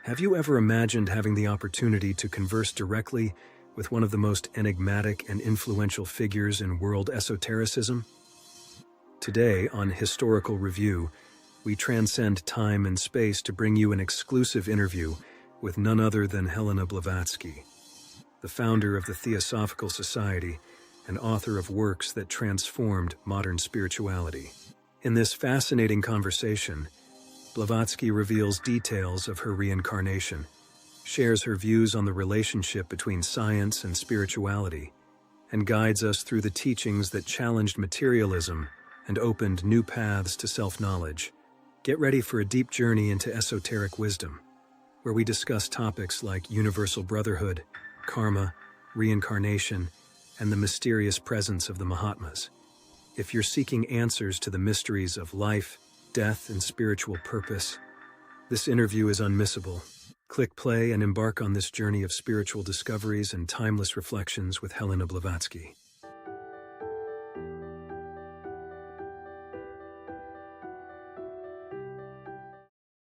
Have you ever imagined having the opportunity to converse directly with one of the most enigmatic and influential figures in world esotericism? Today, on Historical Review, we transcend time and space to bring you an exclusive interview with none other than Helena Blavatsky, the founder of the Theosophical Society and author of works that transformed modern spirituality. In this fascinating conversation, Blavatsky reveals details of her reincarnation, shares her views on the relationship between science and spirituality, and guides us through the teachings that challenged materialism and opened new paths to self-knowledge. Get ready for a deep journey into esoteric wisdom, where we discuss topics like universal brotherhood, karma, reincarnation, and the mysterious presence of the Mahatmas. If you're seeking answers to the mysteries of life, death, and spiritual purpose, this interview is unmissable. Click play and embark on this journey of spiritual discoveries and timeless reflections with Helena Blavatsky.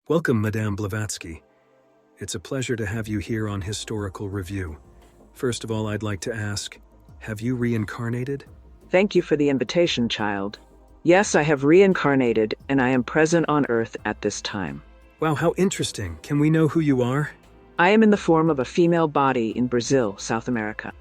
Welcome, Madame Blavatsky. It's a pleasure to have you here on Historical Review. First of all, I'd like to ask, have you reincarnated? Thank you for the invitation, child. Yes, I have reincarnated, and I am present on Earth at this time. Wow, how interesting. Can we know who you are? I am in the form of a female body in Brazil, South America.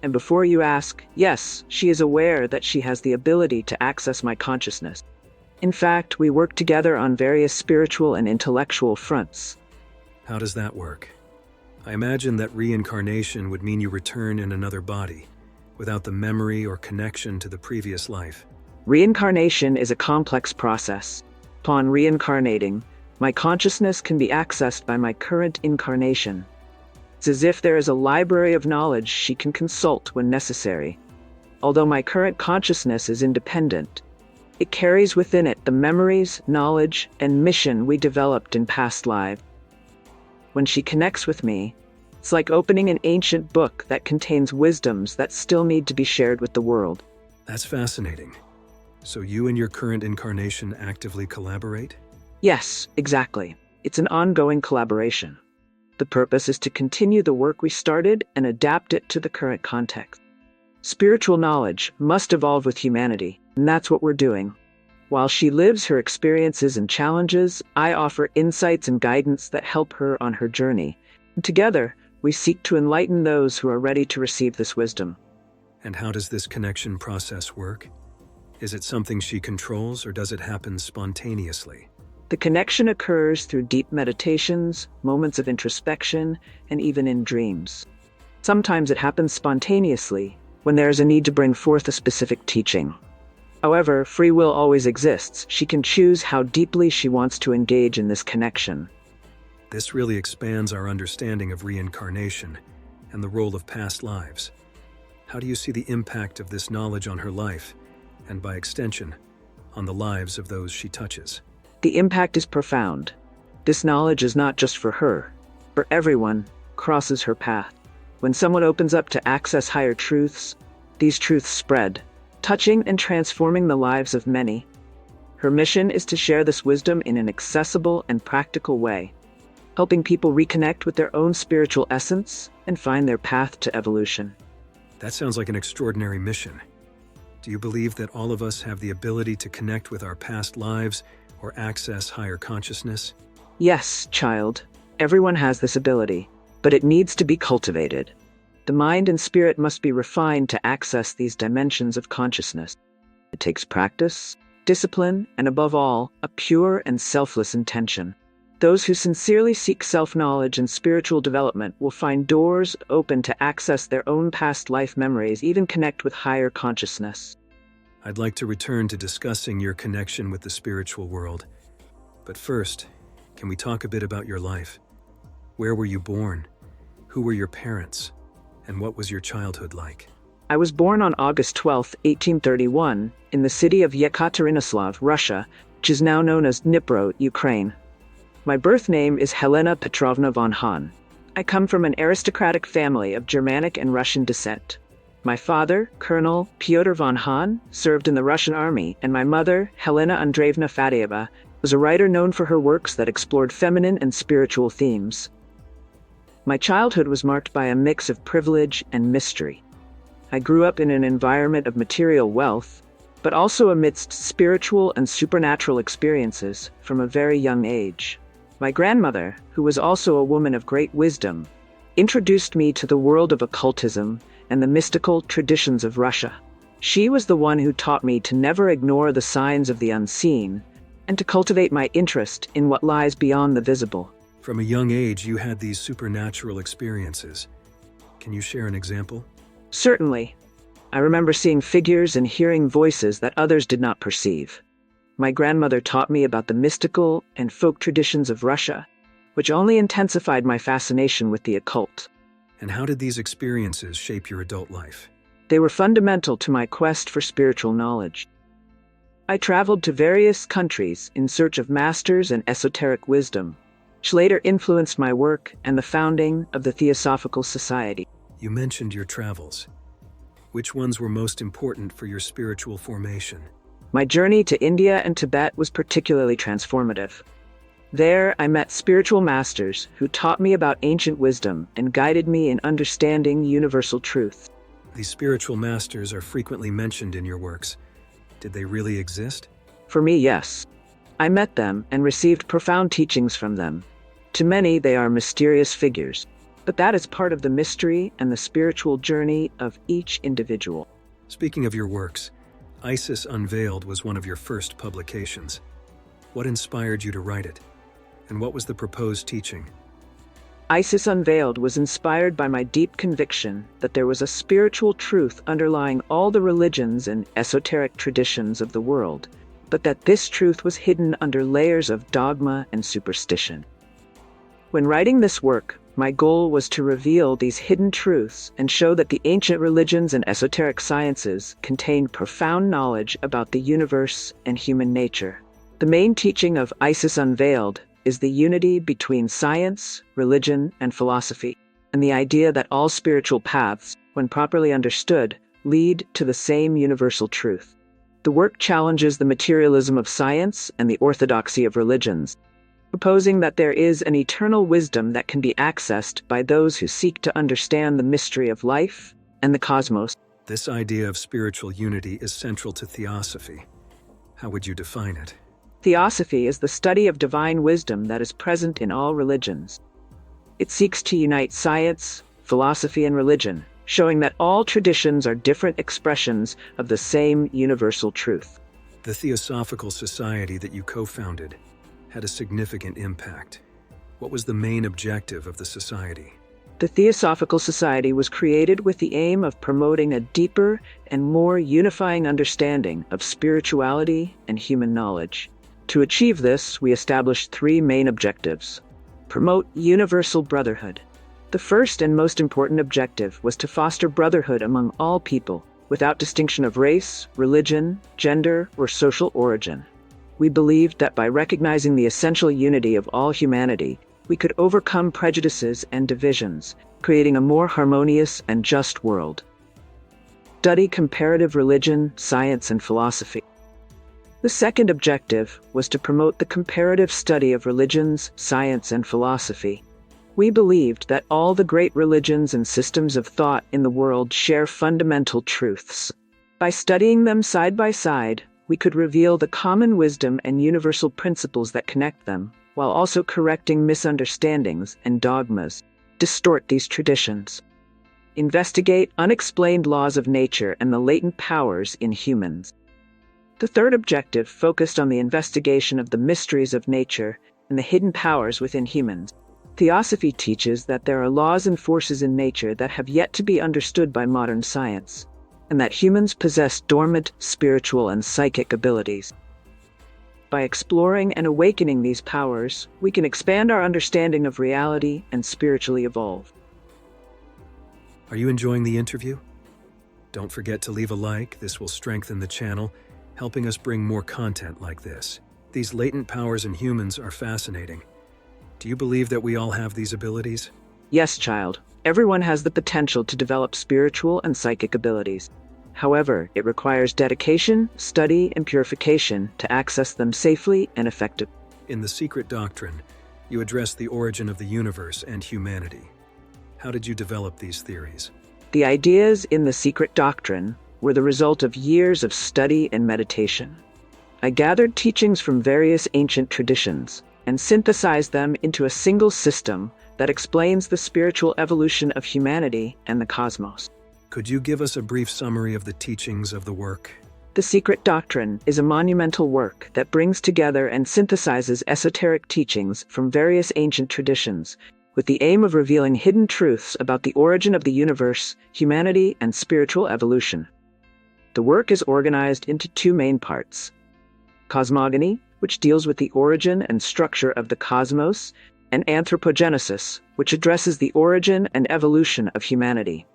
And before you ask, yes, she is aware that she has the ability to access my consciousness. In fact, we work together on various spiritual and intellectual fronts. How does that work? I imagine that reincarnation would mean you return in another body, without the memory or connection to the previous life. Reincarnation is a complex process. Upon reincarnating, my consciousness can be accessed by my current incarnation. It's as if there is a library of knowledge she can consult when necessary. Although my current consciousness is independent, it carries within it the memories, knowledge, and mission we developed in past lives. When she connects with me, it's like opening an ancient book that contains wisdoms that still need to be shared with the world. That's fascinating. So you and your current incarnation actively collaborate? Yes, exactly. It's an ongoing collaboration. The purpose is to continue the work we started and adapt it to the current context. Spiritual knowledge must evolve with humanity, and that's what we're doing. While she lives her experiences and challenges, I offer insights and guidance that help her on her journey. And together, we seek to enlighten those who are ready to receive this wisdom. And how does this connection process work? Is it something she controls, or does it happen spontaneously? The connection occurs through deep meditations, moments of introspection, and even in dreams. Sometimes it happens spontaneously, when there is a need to bring forth a specific teaching. However, free will always exists. She can choose how deeply she wants to engage in this connection. This really expands our understanding of reincarnation and the role of past lives. How do you see the impact of this knowledge on her life, and by extension, on the lives of those she touches? The impact is profound. This knowledge is not just for her. For everyone crosses her path. When someone opens up to access higher truths, these truths spread, touching and transforming the lives of many. Her mission is to share this wisdom in an accessible and practical way, helping people reconnect with their own spiritual essence and find their path to evolution. That sounds like an extraordinary mission. Do you believe that all of us have the ability to connect with our past lives or access higher consciousness? Yes, child. Everyone has this ability, but it needs to be cultivated. The mind and spirit must be refined to access these dimensions of consciousness. It takes practice, discipline, and above all, a pure and selfless intention. Those who sincerely seek self-knowledge and spiritual development will find doors open to access their own past life memories, even connect with higher consciousness. I'd like to return to discussing your connection with the spiritual world. But first, can we talk a bit about your life? Where were you born? Who were your parents? And what was your childhood like? I was born on August 12, 1831, in the city of Yekaterinoslav, Russia, which is now known as Dnipro, Ukraine. My birth name is Helena Petrovna von Hahn. I come from an aristocratic family of Germanic and Russian descent. My father, Colonel Pyotr von Hahn, served in the Russian army, and my mother, Helena Andreevna Faddeeva, was a writer known for her works that explored feminine and spiritual themes. My childhood was marked by a mix of privilege and mystery. I grew up in an environment of material wealth, but also amidst spiritual and supernatural experiences from a very young age. My grandmother, who was also a woman of great wisdom, introduced me to the world of occultism and the mystical traditions of Russia. She was the one who taught me to never ignore the signs of the unseen and to cultivate my interest in what lies beyond the visible. From a young age, you had these supernatural experiences. Can you share an example? Certainly. I remember seeing figures and hearing voices that others did not perceive. My grandmother taught me about the mystical and folk traditions of Russia, which only intensified my fascination with the occult. And how did these experiences shape your adult life? They were fundamental to my quest for spiritual knowledge. I traveled to various countries in search of masters and esoteric wisdom, which later influenced my work and the founding of the Theosophical Society. You mentioned your travels. Which ones were most important for your spiritual formation? My journey to India and Tibet was particularly transformative. There, I met spiritual masters who taught me about ancient wisdom and guided me in understanding universal truth. These spiritual masters are frequently mentioned in your works. Did they really exist? For me, yes. I met them and received profound teachings from them. To many, they are mysterious figures, but that is part of the mystery and the spiritual journey of each individual. Speaking of your works, Isis Unveiled was one of your first publications. What inspired you to write it? And what was the proposed teaching? Isis Unveiled was inspired by my deep conviction that there was a spiritual truth underlying all the religions and esoteric traditions of the world, but that this truth was hidden under layers of dogma and superstition. When writing this work, my goal was to reveal these hidden truths and show that the ancient religions and esoteric sciences contained profound knowledge about the universe and human nature. The main teaching of Isis Unveiled is the unity between science, religion, and philosophy, and the idea that all spiritual paths, when properly understood, lead to the same universal truth. The work challenges the materialism of science and the orthodoxy of religions, proposing that there is an eternal wisdom that can be accessed by those who seek to understand the mystery of life and the cosmos. This idea of spiritual unity is central to Theosophy. How would you define it? Theosophy is the study of divine wisdom that is present in all religions. It seeks to unite science, philosophy, and religion, showing that all traditions are different expressions of the same universal truth. The Theosophical Society that you co-founded had a significant impact. What was the main objective of the society? The Theosophical Society was created with the aim of promoting a deeper and more unifying understanding of spirituality and human knowledge. To achieve this, we established three main objectives. Promote universal brotherhood. The first and most important objective was to foster brotherhood among all people, without distinction of race, religion, gender, or social origin. We believed that by recognizing the essential unity of all humanity, we could overcome prejudices and divisions, creating a more harmonious and just world. Study comparative religion, science, and philosophy. The second objective was to promote the comparative study of religions, science, and philosophy. We believed that all the great religions and systems of thought in the world share fundamental truths. By studying them side by side, we could reveal the common wisdom and universal principles that connect them, while also correcting misunderstandings and dogmas distort these traditions. Investigate unexplained laws of nature and the latent powers in humans. The third objective focused on the investigation of the mysteries of nature and the hidden powers within humans. Theosophy teaches that there are laws and forces in nature that have yet to be understood by modern science, and that humans possess dormant spiritual and psychic abilities. By exploring and awakening these powers, we can expand our understanding of reality and spiritually evolve. Are you enjoying the interview? Don't forget to leave a like. This will strengthen the channel, helping us bring more content like this. These latent powers in humans are fascinating. Do you believe that we all have these abilities? Yes, child. Everyone has the potential to develop spiritual and psychic abilities. However, it requires dedication, study, and purification to access them safely and effectively. In The Secret Doctrine, you address the origin of the universe and humanity. How did you develop these theories? The ideas in The Secret Doctrine were the result of years of study and meditation. I gathered teachings from various ancient traditions and synthesized them into a single system that explains the spiritual evolution of humanity and the cosmos. Could you give us a brief summary of the teachings of the work? The Secret Doctrine is a monumental work that brings together and synthesizes esoteric teachings from various ancient traditions with the aim of revealing hidden truths about the origin of the universe, humanity, and spiritual evolution. The work is organized into two main parts: cosmogony, which deals with the origin and structure of the cosmos, and anthropogenesis, which addresses the origin and evolution of humanity.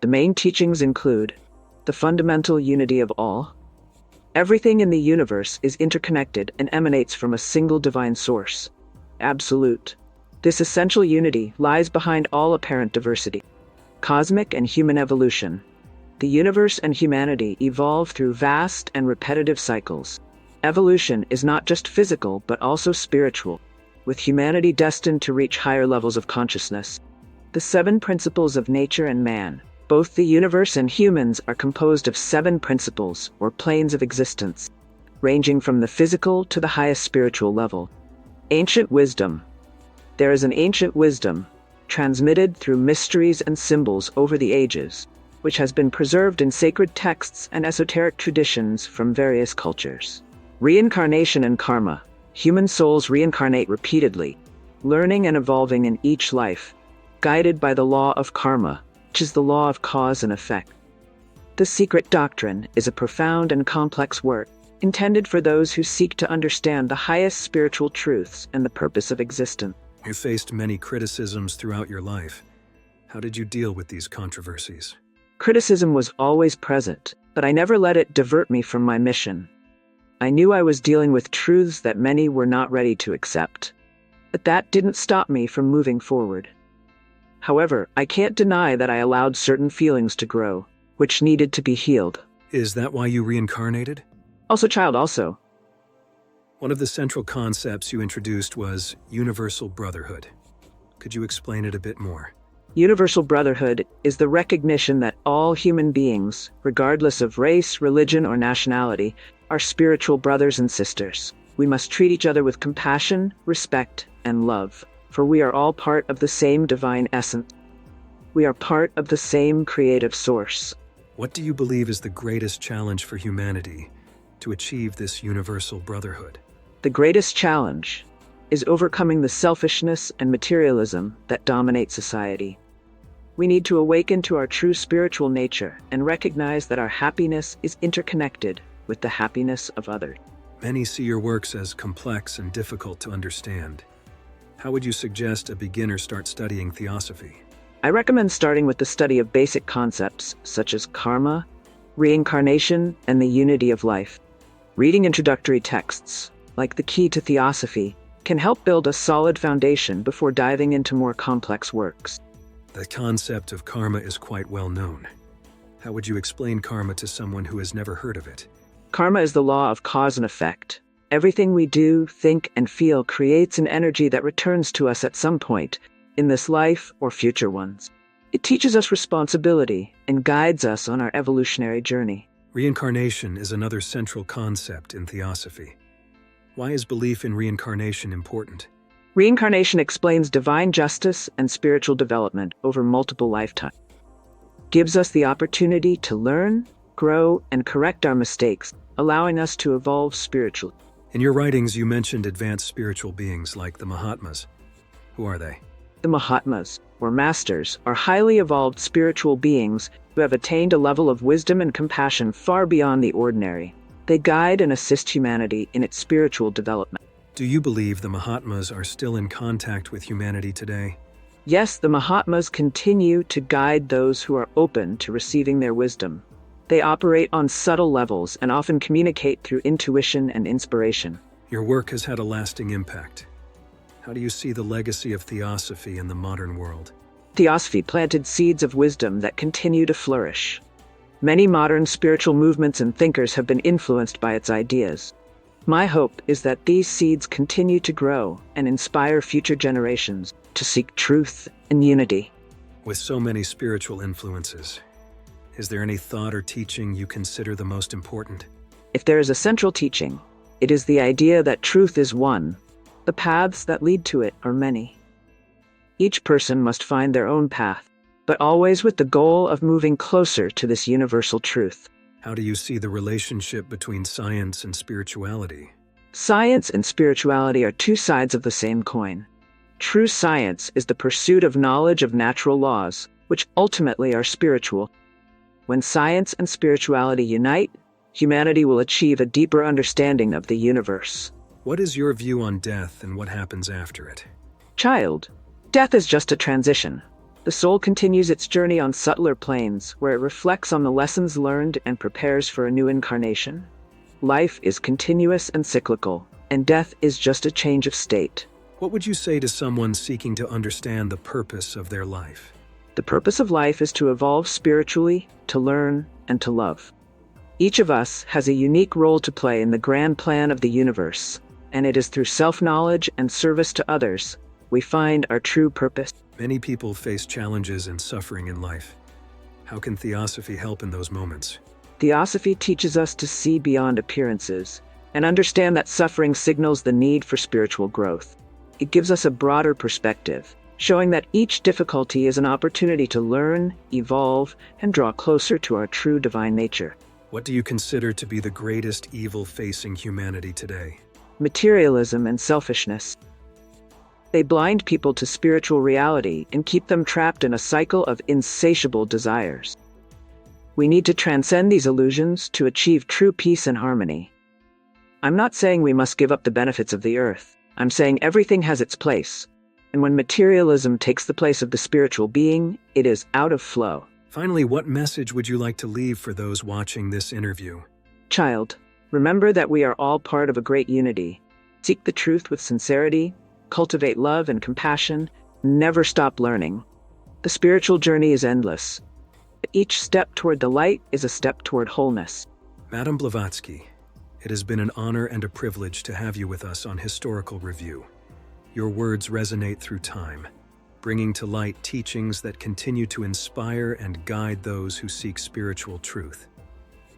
The main teachings include the fundamental unity of all. Everything in the universe is interconnected and emanates from a single divine source, absolute. This essential unity lies behind all apparent diversity. Cosmic and human evolution. The universe and humanity evolve through vast and repetitive cycles. Evolution is not just physical but also spiritual, with humanity destined to reach higher levels of consciousness. The 7 principles of nature and man. Both the universe and humans are composed of 7 principles, or planes of existence, ranging from the physical to the highest spiritual level. Ancient wisdom. There is an ancient wisdom, transmitted through mysteries and symbols over the ages, which has been preserved in sacred texts and esoteric traditions from various cultures. Reincarnation and karma. Human souls reincarnate repeatedly, learning and evolving in each life, guided by the law of karma, which is the law of cause and effect. The Secret Doctrine is a profound and complex work, intended for those who seek to understand the highest spiritual truths and the purpose of existence. You faced many criticisms throughout your life. How did you deal with these controversies? Criticism was always present, but I never let it divert me from my mission. I knew I was dealing with truths that many were not ready to accept, but that didn't stop me from moving forward. However, I can't deny that I allowed certain feelings to grow, which needed to be healed. Is that why you reincarnated? Also. One of the central concepts you introduced was universal brotherhood. Could you explain it a bit more? Universal brotherhood is the recognition that all human beings, regardless of race, religion, or nationality, are spiritual brothers and sisters. We must treat each other with compassion, respect, and love, for we are all part of the same divine essence. We are part of the same creative source. What do you believe is the greatest challenge for humanity to achieve this universal brotherhood? The greatest challenge is overcoming the selfishness and materialism that dominate society. We need to awaken to our true spiritual nature and recognize that our happiness is interconnected with the happiness of others. Many see your works as complex and difficult to understand. How would you suggest a beginner start studying Theosophy? I recommend starting with the study of basic concepts such as karma, reincarnation, and the unity of life. Reading introductory texts, like The Key to Theosophy, can help build a solid foundation before diving into more complex works. The concept of karma is quite well known. How would you explain karma to someone who has never heard of it? Karma is the law of cause and effect. Everything we do, think, and feel creates an energy that returns to us at some point, in this life or future ones. It teaches us responsibility and guides us on our evolutionary journey. Reincarnation is another central concept in Theosophy. Why is belief in reincarnation important? Reincarnation explains divine justice and spiritual development over multiple lifetimes. It gives us the opportunity to learn, grow, and correct our mistakes, allowing us to evolve spiritually. In your writings, you mentioned advanced spiritual beings like the Mahatmas. Who are they? The Mahatmas, or masters, are highly evolved spiritual beings who have attained a level of wisdom and compassion far beyond the ordinary. They guide and assist humanity in its spiritual development. Do you believe the Mahatmas are still in contact with humanity today? Yes, the Mahatmas continue to guide those who are open to receiving their wisdom. They operate on subtle levels and often communicate through intuition and inspiration. Your work has had a lasting impact. How do you see the legacy of Theosophy in the modern world? Theosophy planted seeds of wisdom that continue to flourish. Many modern spiritual movements and thinkers have been influenced by its ideas. My hope is that these seeds continue to grow and inspire future generations to seek truth and unity. With so many spiritual influences, is there any thought or teaching you consider the most important? If there is a central teaching, it is the idea that truth is one. The paths that lead to it are many. Each person must find their own path, but always with the goal of moving closer to this universal truth. How do you see the relationship between science and spirituality? Science and spirituality are two sides of the same coin. True science is the pursuit of knowledge of natural laws, which ultimately are spiritual. When science and spirituality unite, humanity will achieve a deeper understanding of the universe. What is your view on death and what happens after it? Child, death is just a transition. The soul continues its journey on subtler planes, where it reflects on the lessons learned and prepares for a new incarnation. Life is continuous and cyclical, and death is just a change of state. What would you say to someone seeking to understand the purpose of their life? The purpose of life is to evolve spiritually, to learn, and to love. Each of us has a unique role to play in the grand plan of the universe, and it is through self-knowledge and service to others we find our true purpose. Many people face challenges and suffering in life. How can Theosophy help in those moments? Theosophy teaches us to see beyond appearances and understand that suffering signals the need for spiritual growth. It gives us a broader perspective, showing that each difficulty is an opportunity to learn, evolve, and draw closer to our true divine nature. What do you consider to be the greatest evil facing humanity today? Materialism and selfishness. They blind people to spiritual reality and keep them trapped in a cycle of insatiable desires. We need to transcend these illusions to achieve true peace and harmony. I'm not saying we must give up the benefits of the earth. I'm saying everything has its place. And when materialism takes the place of the spiritual being, it is out of flow. Finally, what message would you like to leave for those watching this interview? Child, remember that we are all part of a great unity. Seek the truth with sincerity, cultivate love and compassion, never stop learning. The spiritual journey is endless. Each step toward the light is a step toward wholeness. Madame Blavatsky, it has been an honor and a privilege to have you with us on Historical Review. Your words resonate through time, bringing to light teachings that continue to inspire and guide those who seek spiritual truth.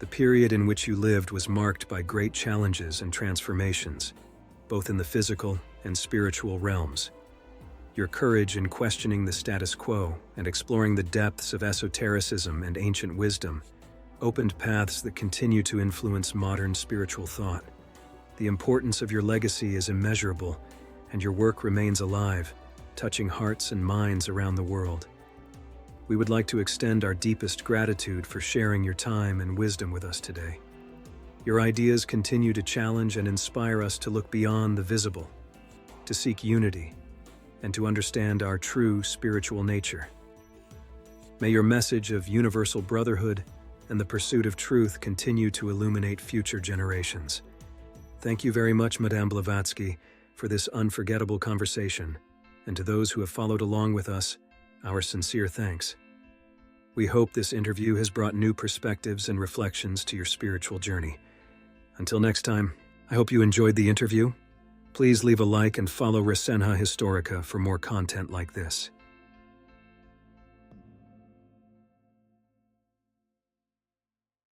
The period in which you lived was marked by great challenges and transformations, both in the physical and spiritual realms. Your courage in questioning the status quo and exploring the depths of esotericism and ancient wisdom opened paths that continue to influence modern spiritual thought. The importance of your legacy is immeasurable, and your work remains alive, touching hearts and minds around the world. We would like to extend our deepest gratitude for sharing your time and wisdom with us today. Your ideas continue to challenge and inspire us to look beyond the visible, to seek unity, and to understand our true spiritual nature. May your message of universal brotherhood and the pursuit of truth continue to illuminate future generations. Thank you very much, Madame Blavatsky, for this unforgettable conversation, and to those who have followed along with us, our sincere thanks. We hope this interview has brought new perspectives and reflections to your spiritual journey. Until next time, I hope you enjoyed the interview. Please leave a like and follow Resenha Historica for more content like this.